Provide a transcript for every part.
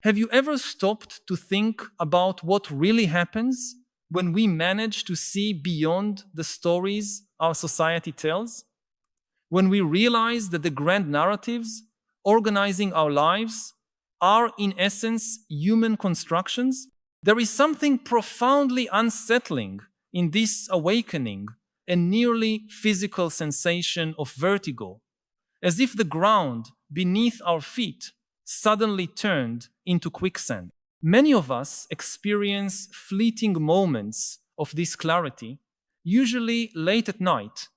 Have you ever stopped to think about what really happens when we manage to see beyond the stories our society tells? When we realize that the grand narratives organizing our lives are, in essence, human constructions? There is something profoundly unsettling in this awakening, a nearly physical sensation of vertigo, as if the ground beneath our feet suddenly turned into quicksand. Many of us experience fleeting moments of this clarity, usually late at night,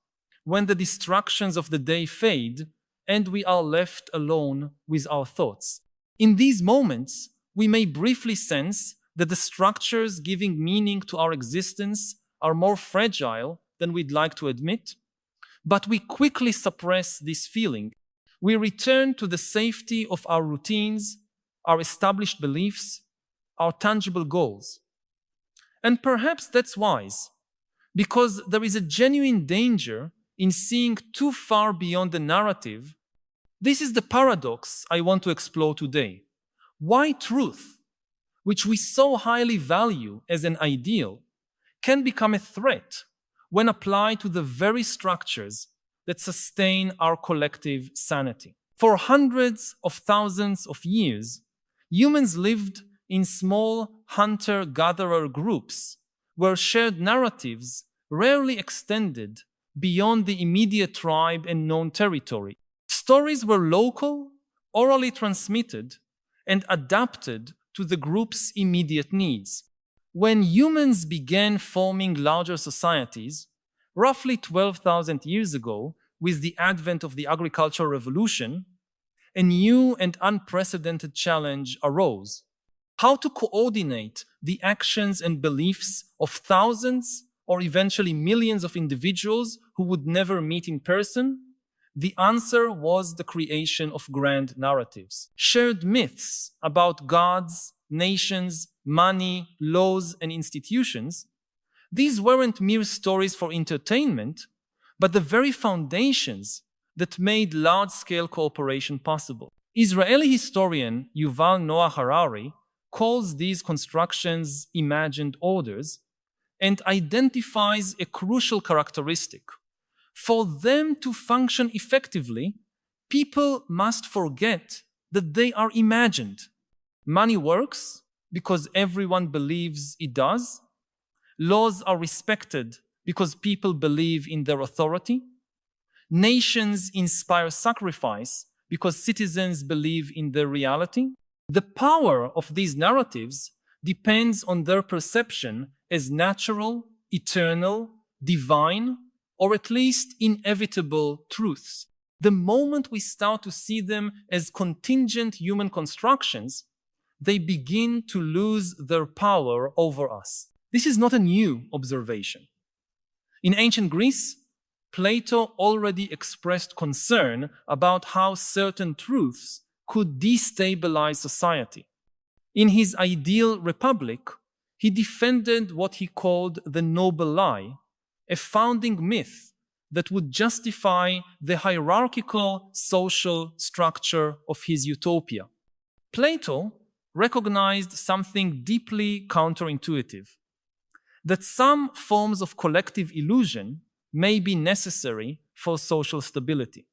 when the distractions of the day fade and we are left alone with our thoughts. In these moments, we may briefly sense that the structures giving meaning to our existence are more fragile than we'd like to admit, but we quickly suppress this feeling. We return to the safety of our routines, our established beliefs, our tangible goals. And perhaps that's wise, because there is a genuine danger in seeing too far beyond the narrative. This is the paradox I want to explore today. Why truth, which we so highly value as an ideal, can become a threat when applied to the very structures that sustain our collective sanity. For hundreds of thousands of years, humans lived in small hunter-gatherer groups where shared narratives rarely extended beyond the immediate tribe and known territory. Stories were local, orally transmitted, and adapted to the group's immediate needs. When humans began forming larger societies, roughly 12,000 years ago, with the advent of the agricultural revolution, a new and unprecedented challenge arose: how to coordinate the actions and beliefs of thousands or eventually millions of individuals who would never meet in person. The answer was the creation of grand narratives. Shared myths about gods, nations, money, laws, and institutions. These weren't mere stories for entertainment, but the very foundations that made large-scale cooperation possible. Israeli historian Yuval Noah Harari calls these constructions imagined orders and identifies a crucial characteristic. For them to function effectively, people must forget that they are imagined. Money works because everyone believes it does. Laws are respected because people believe in their authority. Nations inspire sacrifice because citizens believe in their reality. The power of these narratives depends on their perception as natural, eternal, divine, or at least inevitable truths. The moment we start to see them as contingent human constructions, they begin to lose their power over us. This is not a new observation. In ancient Greece, Plato already expressed concern about how certain truths could destabilize society. In his ideal republic, he defended what he called the noble lie, a founding myth that would justify the hierarchical social structure of his utopia. Plato recognized something deeply counterintuitive: that some forms of collective illusion may be necessary for social stability.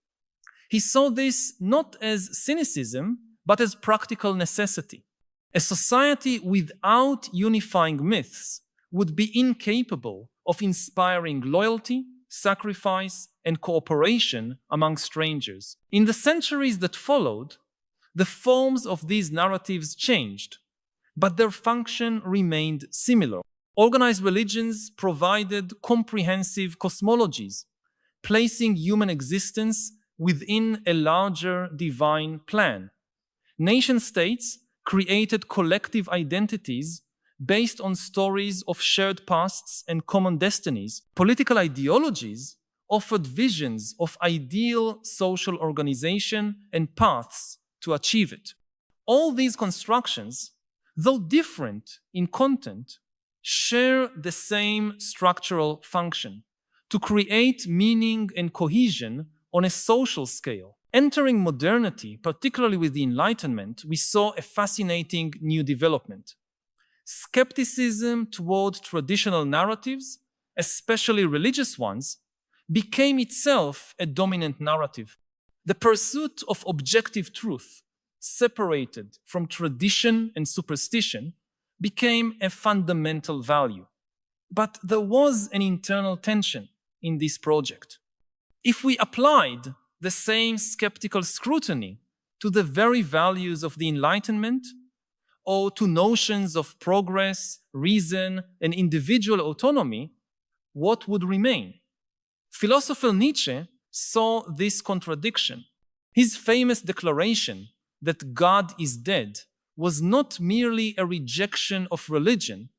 He saw this not as cynicism, but as practical necessity. A society without unifying myths would be incapable of inspiring loyalty, sacrifice, and cooperation among strangers. In the centuries that followed, the forms of these narratives changed, but their function remained similar. Organized religions provided comprehensive cosmologies, placing human existence within a larger divine plan. Nation-states created collective identities based on stories of shared pasts and common destinies. Political ideologies offered visions of ideal social organization and paths to achieve it. All these constructions, though different in content, share the same structural function: to create meaning and cohesion on a social scale. Entering modernity, particularly with the Enlightenment, we saw a fascinating new development. Skepticism toward traditional narratives, especially religious ones, became itself a dominant narrative. The pursuit of objective truth, separated from tradition and superstition, became a fundamental value. But there was an internal tension in this project. If we applied the same skeptical scrutiny to the very values of the Enlightenment, or to notions of progress, reason, and individual autonomy, what would remain? Philosopher Nietzsche saw this contradiction. His famous declaration that God is dead was not merely a rejection of religion,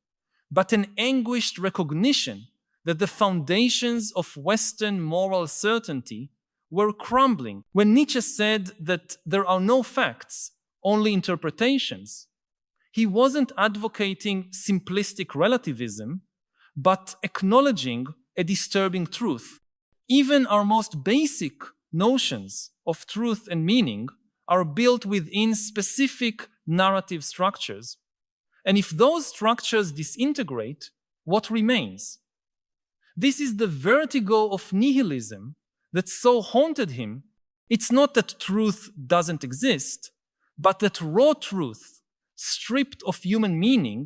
but an anguished recognition that the foundations of Western moral certainty were crumbling. When Nietzsche said that there are no facts, only interpretations, he wasn't advocating simplistic relativism, but acknowledging a disturbing truth. Even our most basic notions of truth and meaning are built within specific narrative structures. And if those structures disintegrate, what remains? This is the vertigo of nihilism that so haunted him. It's not that truth doesn't exist, but that raw truth, stripped of human meaning,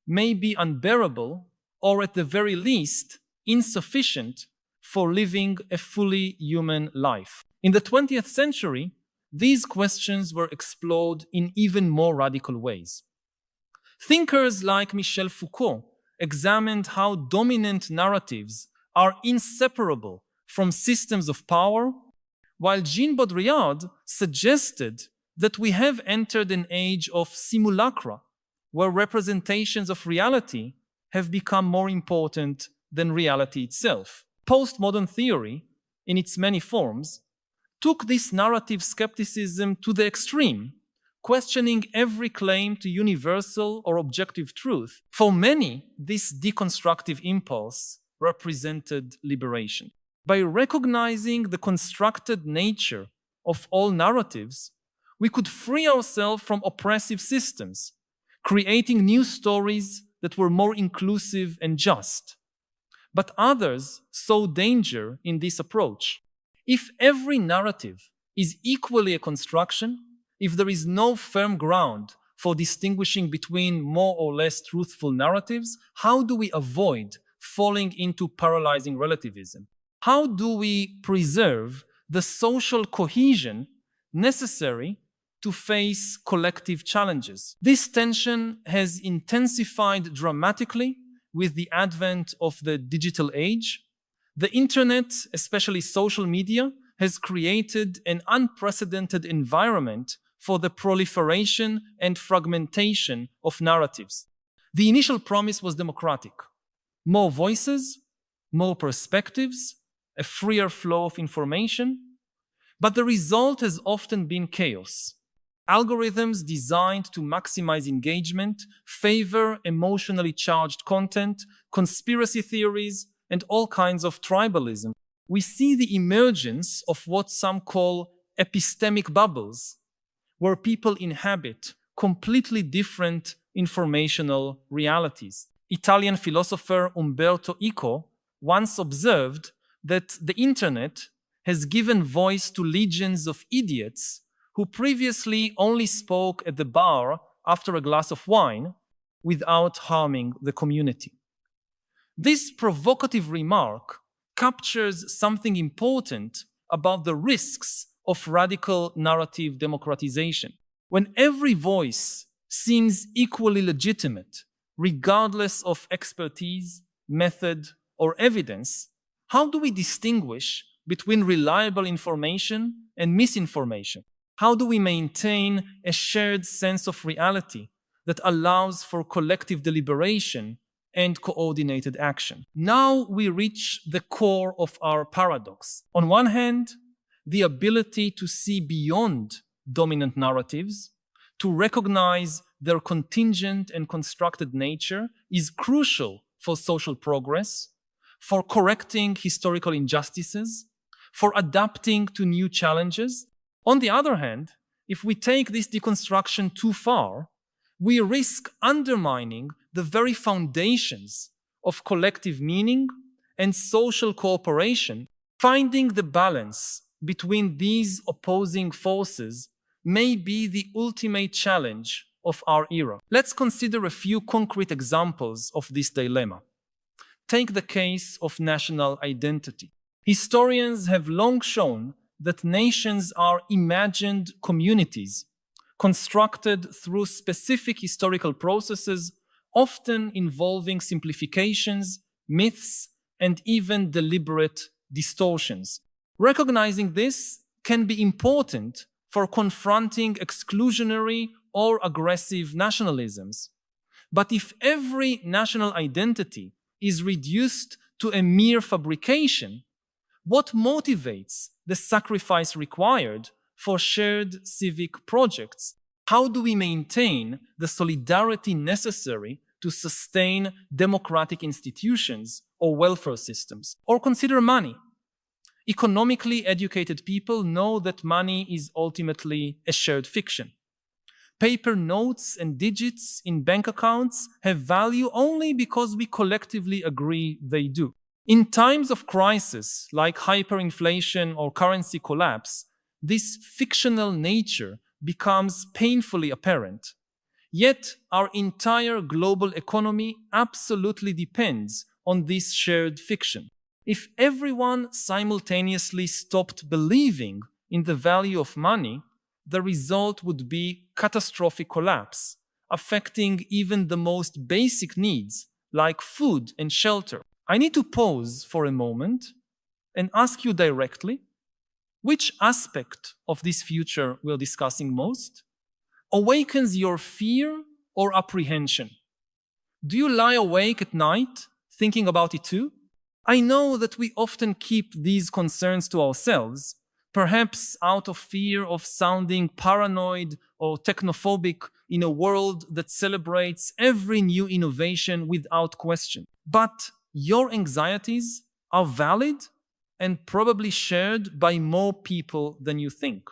may be unbearable or at the very least insufficient for living a fully human life. In the 20th century, these questions were explored in even more radical ways. Thinkers like Michel Foucault examined how dominant narratives are inseparable from systems of power, while Jean Baudrillard suggested that we have entered an age of simulacra, where representations of reality have become more important than reality itself. Postmodern theory, in its many forms, took this narrative skepticism to the extreme, questioning every claim to universal or objective truth. For many, this deconstructive impulse represented liberation. By recognizing the constructed nature of all narratives, we could free ourselves from oppressive systems, creating new stories that were more inclusive and just. But others saw danger in this approach. If every narrative is equally a construction, if there is no firm ground for distinguishing between more or less truthful narratives, how do we avoid falling into paralyzing relativism? How do we preserve the social cohesion necessary to face collective challenges? This tension has intensified dramatically with the advent of the digital age. The internet, especially social media, has created an unprecedented environment for the proliferation and fragmentation of narratives. The initial promise was democratic. More voices, more perspectives, a freer flow of information. But the result has often been chaos. Algorithms designed to maximize engagement favor emotionally charged content, conspiracy theories, and all kinds of tribalism. We see the emergence of what some call epistemic bubbles, where people inhabit completely different informational realities. Italian philosopher Umberto Eco once observed that the internet has given voice to legions of idiots who previously only spoke at the bar after a glass of wine without harming the community. This provocative remark captures something important about the risks of radical narrative democratization. When every voice seems equally legitimate, regardless of expertise, method, or evidence, how do we distinguish between reliable information and misinformation? How do we maintain a shared sense of reality that allows for collective deliberation and coordinated action? Now we reach the core of our paradox. On one hand, the ability to see beyond dominant narratives, to recognize their contingent and constructed nature, is crucial for social progress, for correcting historical injustices, for adapting to new challenges. On the other hand, if we take this deconstruction too far, we risk undermining the very foundations of collective meaning and social cooperation. Finding the balance between these opposing forces may be the ultimate challenge of our era. Let's consider a few concrete examples of this dilemma. Take the case of national identity. Historians have long shown that nations are imagined communities, constructed through specific historical processes, often involving simplifications, myths, and even deliberate distortions. Recognizing this can be important for confronting exclusionary or aggressive nationalisms. But if every national identity is reduced to a mere fabrication, what motivates the sacrifice required for shared civic projects? How do we maintain the solidarity necessary to sustain democratic institutions or welfare systems? Or consider money. Economically educated people know that money is ultimately a shared fiction. Paper notes and digits in bank accounts have value only because we collectively agree they do. In times of crisis, like hyperinflation or currency collapse, this fictional nature becomes painfully apparent. Yet, our entire global economy absolutely depends on this shared fiction. If everyone simultaneously stopped believing in the value of money, the result would be catastrophic collapse, affecting even the most basic needs like food and shelter. I need to pause for a moment and ask you directly, which aspect of this future we're discussing most awakens your fear or apprehension? Do you lie awake at night thinking about it too? I know that we often keep these concerns to ourselves, perhaps out of fear of sounding paranoid or technophobic in a world that celebrates every new innovation without question. But your anxieties are valid and probably shared by more people than you think.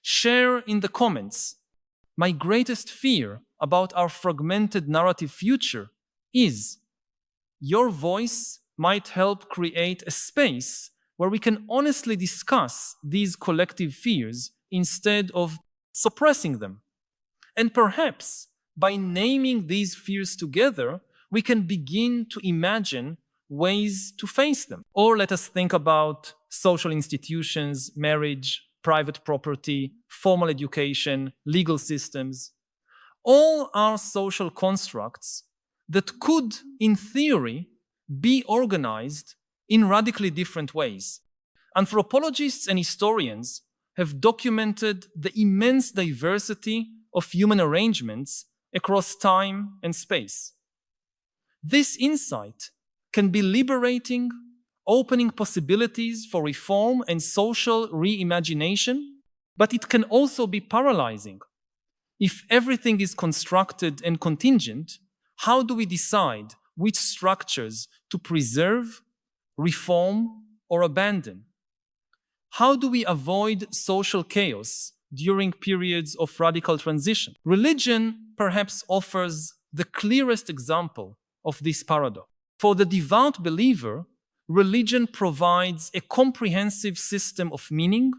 Share in the comments. My greatest fear about our fragmented narrative future is your voice might help create a space where we can honestly discuss these collective fears instead of suppressing them. And perhaps by naming these fears together, we can begin to imagine ways to face them. Or let us think about social institutions, marriage, private property, formal education, legal systems. All are social constructs that could, in theory, be organized in radically different ways. Anthropologists and historians have documented the immense diversity of human arrangements across time and space. This insight can be liberating, opening possibilities for reform and social reimagination, but it can also be paralyzing. If everything is constructed and contingent, how do we decide which structures to preserve, reform, or abandon? How do we avoid social chaos during periods of radical transition? Religion perhaps offers the clearest example of this paradox. For the devout believer, religion provides a comprehensive system of meaning,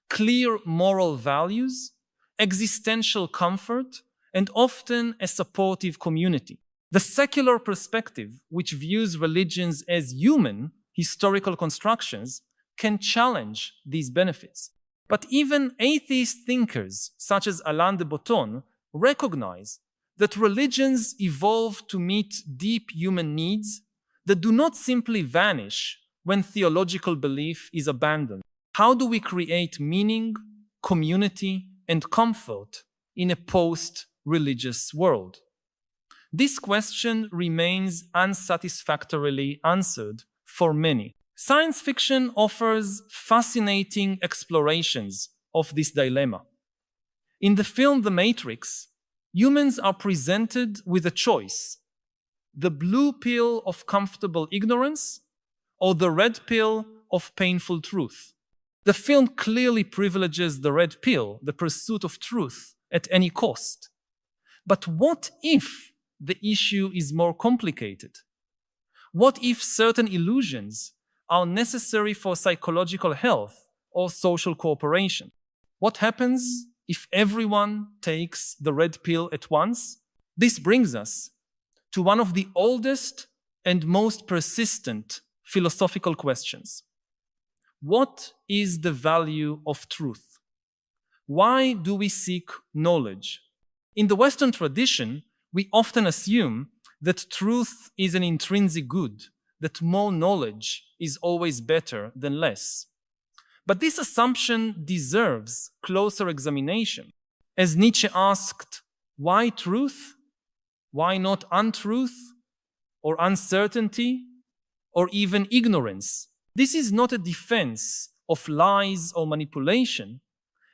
clear moral values, existential comfort, and often a supportive community. The secular perspective, which views religions as human, historical constructions, can challenge these benefits. But even atheist thinkers, such as Alain de Botton, recognize that religions evolve to meet deep human needs that do not simply vanish when theological belief is abandoned. How do we create meaning, community, and comfort in a post-religious world? This question remains unsatisfactorily answered for many. Science fiction offers fascinating explorations of this dilemma. In the film The Matrix, humans are presented with a choice: the blue pill of comfortable ignorance or the red pill of painful truth. The film clearly privileges the red pill, the pursuit of truth at any cost. But what if the issue is more complicated? What if certain illusions are necessary for psychological health or social cooperation? What happens if everyone takes the red pill at once? This brings us to one of the oldest and most persistent philosophical questions. What is the value of truth? Why do we seek knowledge? In the Western tradition, we often assume that truth is an intrinsic good, that more knowledge is always better than less. But this assumption deserves closer examination. As Nietzsche asked, why truth? Why not untruth, or uncertainty, or even ignorance? This is not a defense of lies or manipulation,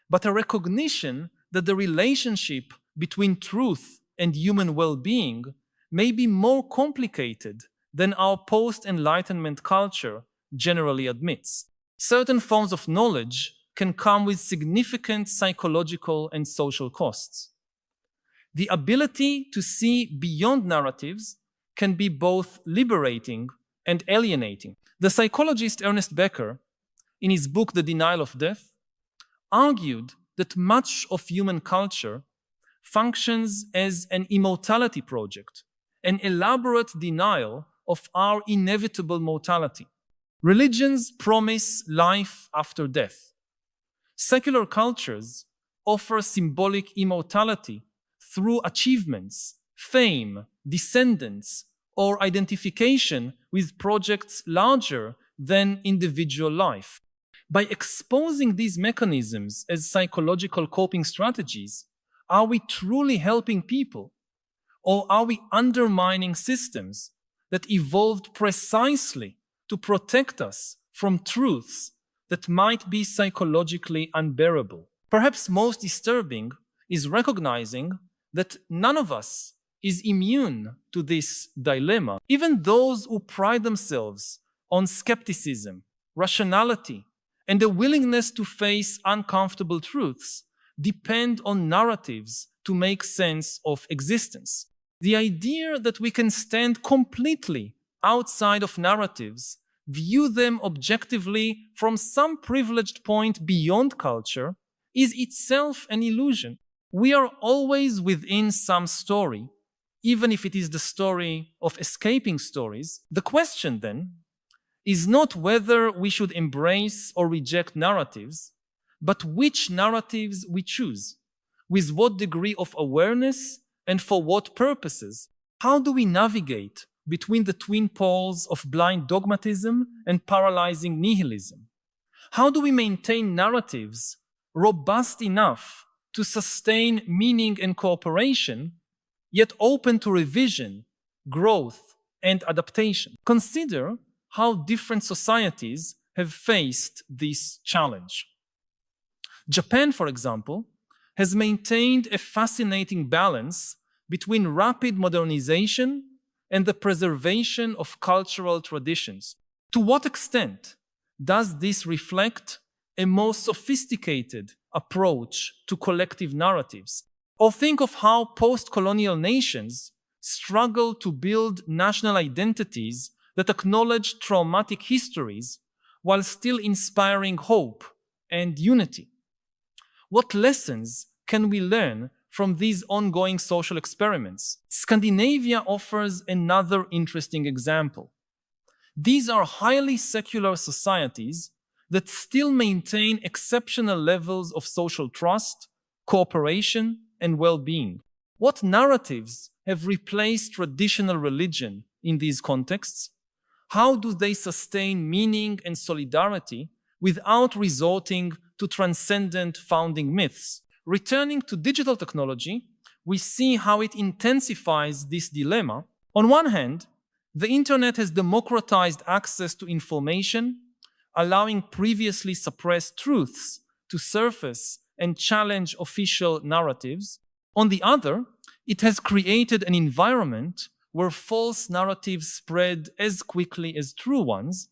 but a recognition that the relationship between truth and human well-being may be more complicated than our post-Enlightenment culture generally admits. Certain forms of knowledge can come with significant psychological and social costs. The ability to see beyond narratives can be both liberating and alienating. The psychologist Ernest Becker, in his book The Denial of Death, argued that much of human culture functions as an immortality project, an elaborate denial of our inevitable mortality. Religions promise life after death. Secular cultures offer symbolic immortality through achievements, fame, descendants, or identification with projects larger than individual life. By exposing these mechanisms as psychological coping strategies, are we truly helping people? Or are we undermining systems that evolved precisely to protect us from truths that might be psychologically unbearable? Perhaps most disturbing is recognizing that none of us is immune to this dilemma. Even those who pride themselves on skepticism, rationality, and the willingness to face uncomfortable truths depend on narratives to make sense of existence. The idea that we can stand completely outside of narratives, view them objectively from some privileged point beyond culture, is itself an illusion. We are always within some story, even if it is the story of escaping stories. The question then is not whether we should embrace or reject narratives, but which narratives we choose, with what degree of awareness and for what purposes. How do we navigate between the twin poles of blind dogmatism and paralyzing nihilism? How do we maintain narratives robust enough to sustain meaning and cooperation, yet open to revision, growth, and adaptation? Consider how different societies have faced this challenge. Japan, for example, has maintained a fascinating balance between rapid modernization and the preservation of cultural traditions. To what extent does this reflect a more sophisticated approach to collective narratives? Or think of how post-colonial nations struggle to build national identities that acknowledge traumatic histories while still inspiring hope and unity. What lessons can we learn from these ongoing social experiments? Scandinavia offers another interesting example. These are highly secular societies that still maintain exceptional levels of social trust, cooperation, and well-being. What narratives have replaced traditional religion in these contexts? How do they sustain meaning and solidarity without resorting to transcendent founding myths? Returning to digital technology, we see how it intensifies this dilemma. On one hand, the internet has democratized access to information, allowing previously suppressed truths to surface and challenge official narratives. On the other, it has created an environment where false narratives spread as quickly as true ones,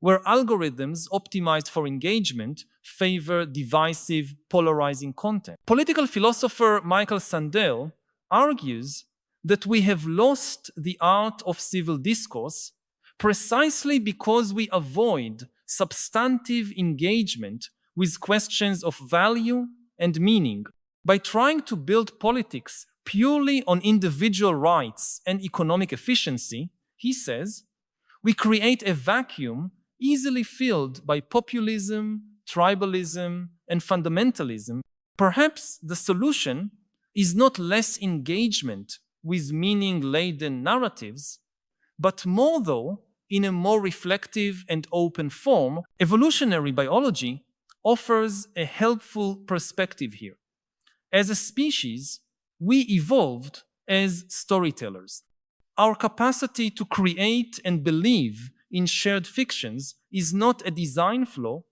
where algorithms optimized for engagement favor divisive, polarizing content. Political philosopher Michael Sandel argues that we have lost the art of civil discourse precisely because we avoid substantive engagement with questions of value and meaning. By trying to build politics purely on individual rights and economic efficiency, he says, we create a vacuum easily filled by populism, tribalism, and fundamentalism. Perhaps the solution is not less engagement with meaning-laden narratives, but more, though, in a more reflective and open form. Evolutionary biology offers a helpful perspective here. As a species, we evolved as storytellers. Our capacity to create and believe in shared fictions is not a design flaw,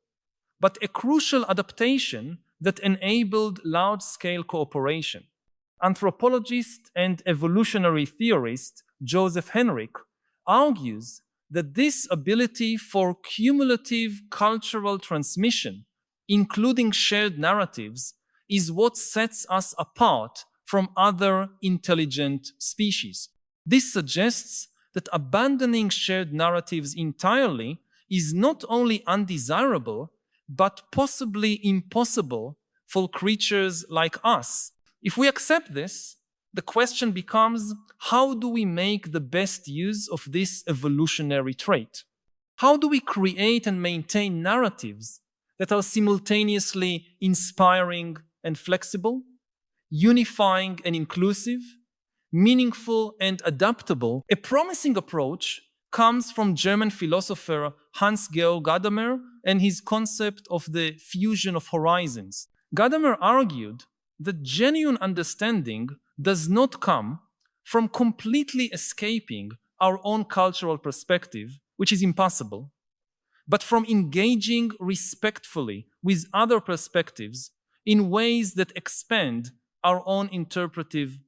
but a crucial adaptation that enabled large-scale cooperation. Anthropologist and evolutionary theorist Joseph Henrich argues that this ability for cumulative cultural transmission, including shared narratives, is what sets us apart from other intelligent species. This suggests that abandoning shared narratives entirely is not only undesirable, but possibly impossible for creatures like us. If we accept this, the question becomes, how do we make the best use of this evolutionary trait? How do we create and maintain narratives that are simultaneously inspiring and flexible, unifying and inclusive, meaningful and adaptable? A promising approach comes from German philosopher Hans-Georg Gadamer and his concept of the fusion of horizons. Gadamer argued that genuine understanding does not come from completely escaping our own cultural perspective, which is impossible, but from engaging respectfully with other perspectives in ways that expand our own interpretive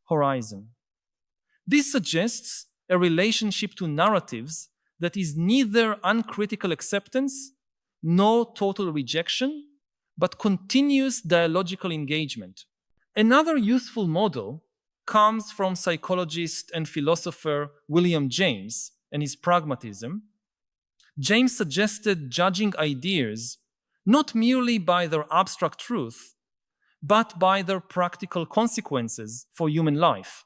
horizon. This suggests a relationship to narratives that is neither uncritical acceptance nor total rejection, but continuous dialogical engagement. Another useful model comes from psychologist and philosopher William James and his pragmatism. James suggested judging ideas not merely by their abstract truth, but by their practical consequences for human life.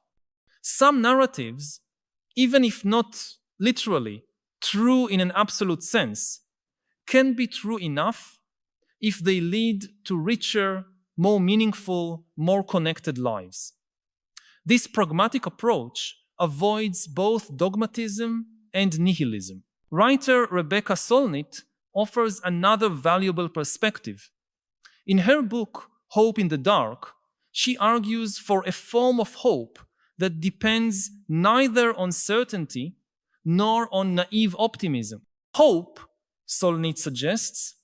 Some narratives, even if not literally true in an absolute sense, can be true enough if they lead to richer, more meaningful, more connected lives. This pragmatic approach avoids both dogmatism and nihilism. Writer Rebecca Solnit offers another valuable perspective. In her book, Hope in the Dark, she argues for a form of hope that depends neither on certainty nor on naive optimism. Hope, Solnit suggests,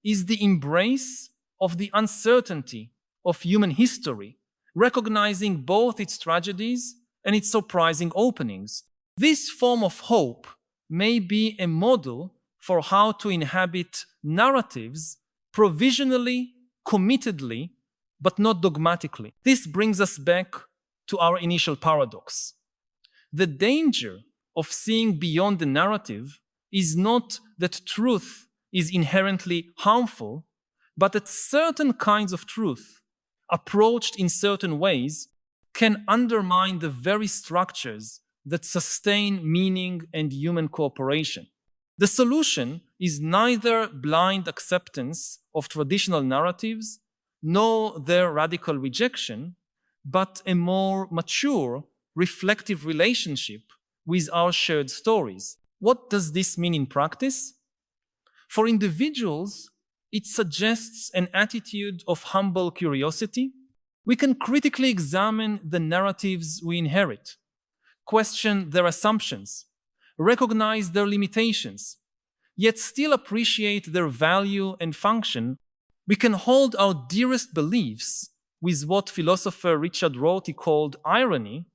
is the embrace of the uncertainty of human history, recognizing both its tragedies and its surprising openings. This form of hope may be a model for how to inhabit narratives provisionally, committedly, but not dogmatically. This brings us back to our initial paradox. The danger of seeing beyond the narrative is not that truth is inherently harmful, but that certain kinds of truth, approached in certain ways, can undermine the very structures that sustain meaning and human cooperation. The solution is neither blind acceptance of traditional narratives nor their radical rejection, but a more mature, reflective relationship with our shared stories. What does this mean in practice? For individuals, it suggests an attitude of humble curiosity. We can critically examine the narratives we inherit, question their assumptions, recognize their limitations, yet still appreciate their value and function. We can hold our dearest beliefs with what philosopher Richard Rorty called irony,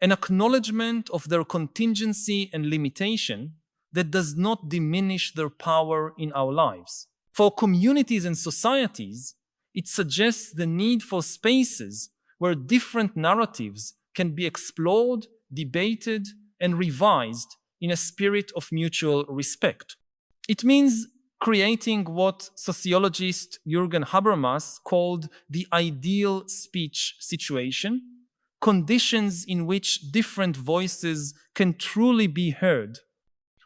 an acknowledgement of their contingency and limitation, that does not diminish their power in our lives. For communities and societies, it suggests the need for spaces where different narratives can be explored, debated, and revised in a spirit of mutual respect. It means creating what sociologist Jürgen Habermas called the ideal speech situation, conditions in which different voices can truly be heard,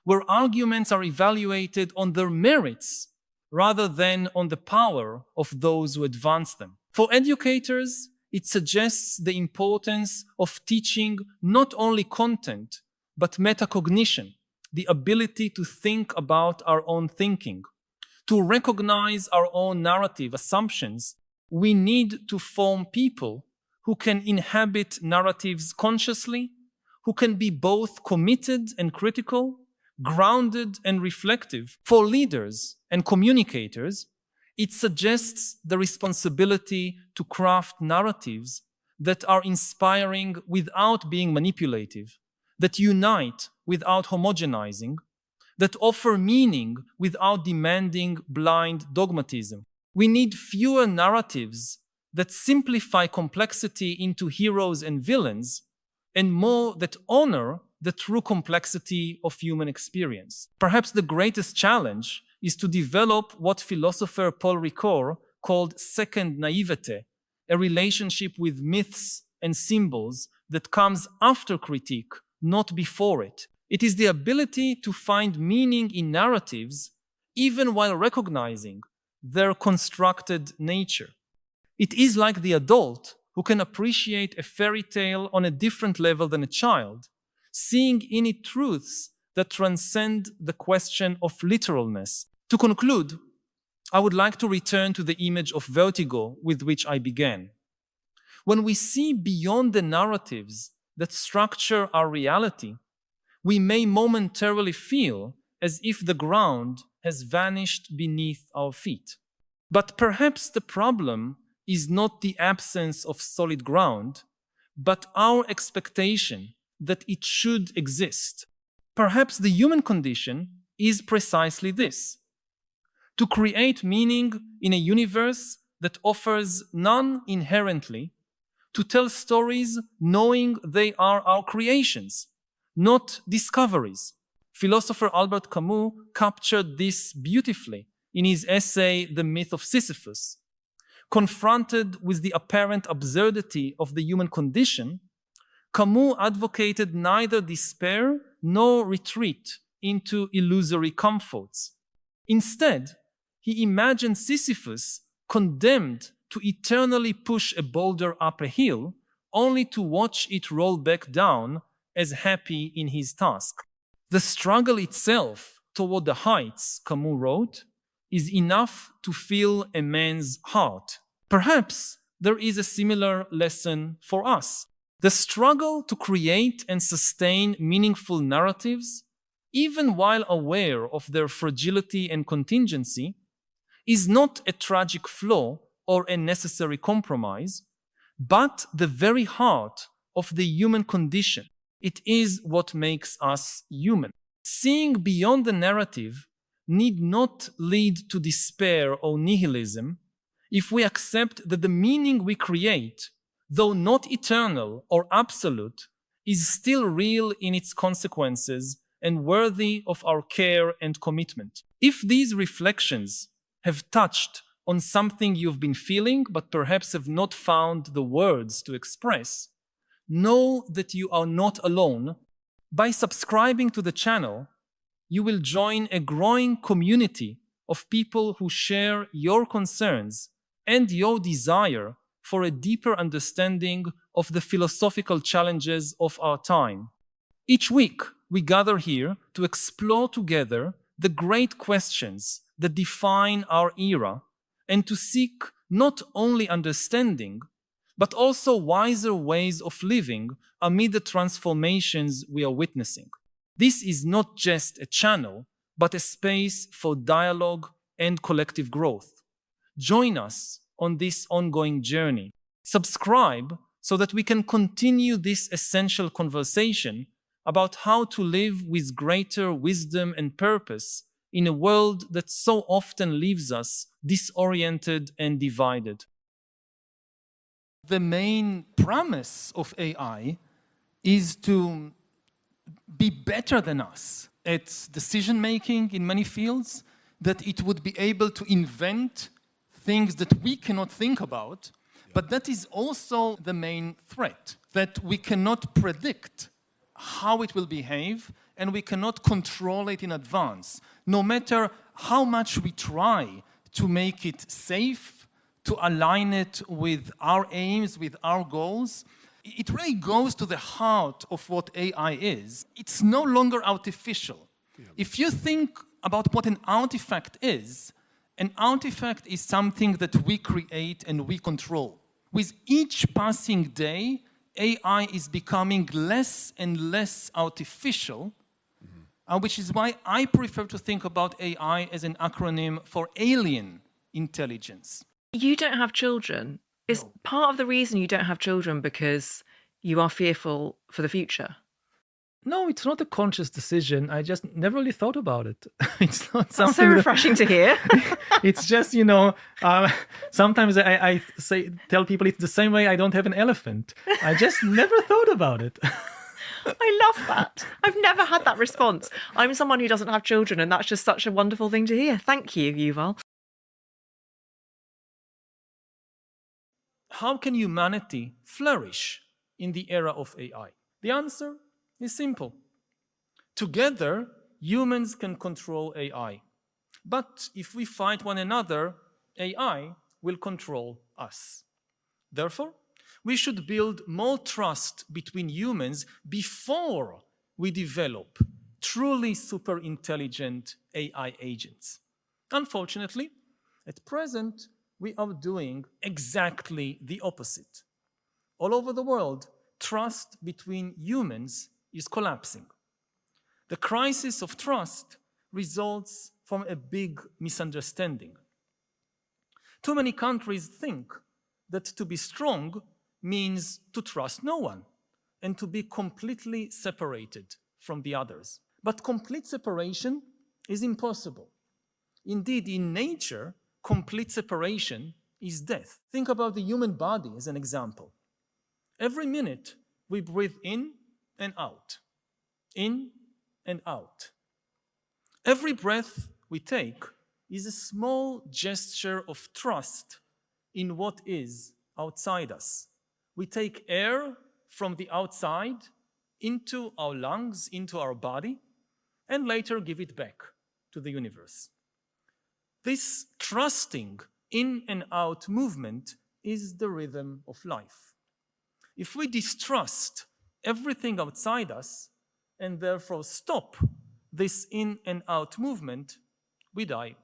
where arguments are evaluated on their merits rather than on the power of those who advance them. For educators, it suggests the importance of teaching not only content, but metacognition, the ability to think about our own thinking. To recognize our own narrative assumptions, we need to form people who can inhabit narratives consciously, who can be both committed and critical, grounded and reflective. For leaders and communicators, it suggests the responsibility to craft narratives that are inspiring without being manipulative, that unite without homogenizing, that offer meaning without demanding blind dogmatism. We need fewer narratives that simplify complexity into heroes and villains, and more that honor the true complexity of human experience. Perhaps the greatest challenge is to develop what philosopher Paul Ricoeur called second naivete, a relationship with myths and symbols that comes after critique, not before it. It is the ability to find meaning in narratives even while recognizing their constructed nature. It is like the adult who can appreciate a fairy tale on a different level than a child, seeing in it truths that transcend the question of literalness. To conclude, I would like to return to the image of vertigo with which I began. When we see beyond the narratives that structure our reality, we may momentarily feel as if the ground has vanished beneath our feet. But perhaps the problem is not the absence of solid ground, but our expectation that it should exist. Perhaps the human condition is precisely this: to create meaning in a universe that offers none inherently, to tell stories knowing they are our creations, not discoveries. Philosopher Albert Camus captured this beautifully in his essay The Myth of Sisyphus. Confronted with the apparent absurdity of the human condition, Camus advocated neither despair nor retreat into illusory comforts. Instead, he imagined Sisyphus condemned to eternally push a boulder up a hill, only to watch it roll back down as happy in his task. The struggle itself toward the heights, Camus wrote, is enough to fill a man's heart. Perhaps there is a similar lesson for us. The struggle to create and sustain meaningful narratives, even while aware of their fragility and contingency, is not a tragic flaw or a necessary compromise, but the very heart of the human condition. It is what makes us human. Seeing beyond the narrative need not lead to despair or nihilism if we accept that the meaning we create, though not eternal or absolute, is still real in its consequences and worthy of our care and commitment. If these reflections have touched on something you've been feeling but perhaps have not found the words to express, know that you are not alone. By subscribing to the channel, you will join a growing community of people who share your concerns and your desire for a deeper understanding of the philosophical challenges of our time. Each week, we gather here to explore together the great questions that define our era and to seek not only understanding, but also wiser ways of living amid the transformations we are witnessing. This is not just a channel, but a space for dialogue and collective growth. Join us on this ongoing journey. Subscribe so that we can continue this essential conversation about how to live with greater wisdom and purpose in a world that so often leaves us disoriented and divided. The main promise of AI is to be better than us at decision-making in many fields, that it would be able to invent things that we cannot think about, but that is also the main threat, that we cannot predict how it will behave and we cannot control it in advance, no matter how much we try to make it safe, to align it with our aims, with our goals. It really goes to the heart of what AI is. It's no longer artificial. If you think about what an artifact is something that we create and we control. With each passing day, AI is becoming less and less artificial, which is why I prefer to think about AI as an acronym for alien intelligence. You don't have children. Is part of the reason you don't have children because you are fearful for the future? No, it's not a conscious decision. I just never really thought about it. It's not something. That's so refreshing to hear. It's just, sometimes I tell people it's the same way I don't have an elephant. I just never thought about it. I love that. I've never had that response. I'm someone who doesn't have children, and that's just such a wonderful thing to hear. Thank you, Yuval. How can humanity flourish in the era of AI? The answer is simple. Together, humans can control AI. But if we fight one another, AI will control us. Therefore, we should build more trust between humans before we develop truly super intelligent AI agents. Unfortunately, at present, we are doing exactly the opposite. All over the world, trust between humans is collapsing. The crisis of trust results from a big misunderstanding. Too many countries think that to be strong means to trust no one and to be completely separated from the others. But complete separation is impossible. Indeed, in nature, complete separation is death. Think about the human body as an example. Every minute, we breathe in and out, in and out. Every breath we take is a small gesture of trust in what is outside us. We take air from the outside into our lungs, into our body, and later give it back to the universe. This trusting in and out movement is the rhythm of life. If we distrust everything outside us and therefore stop this in and out movement, we die.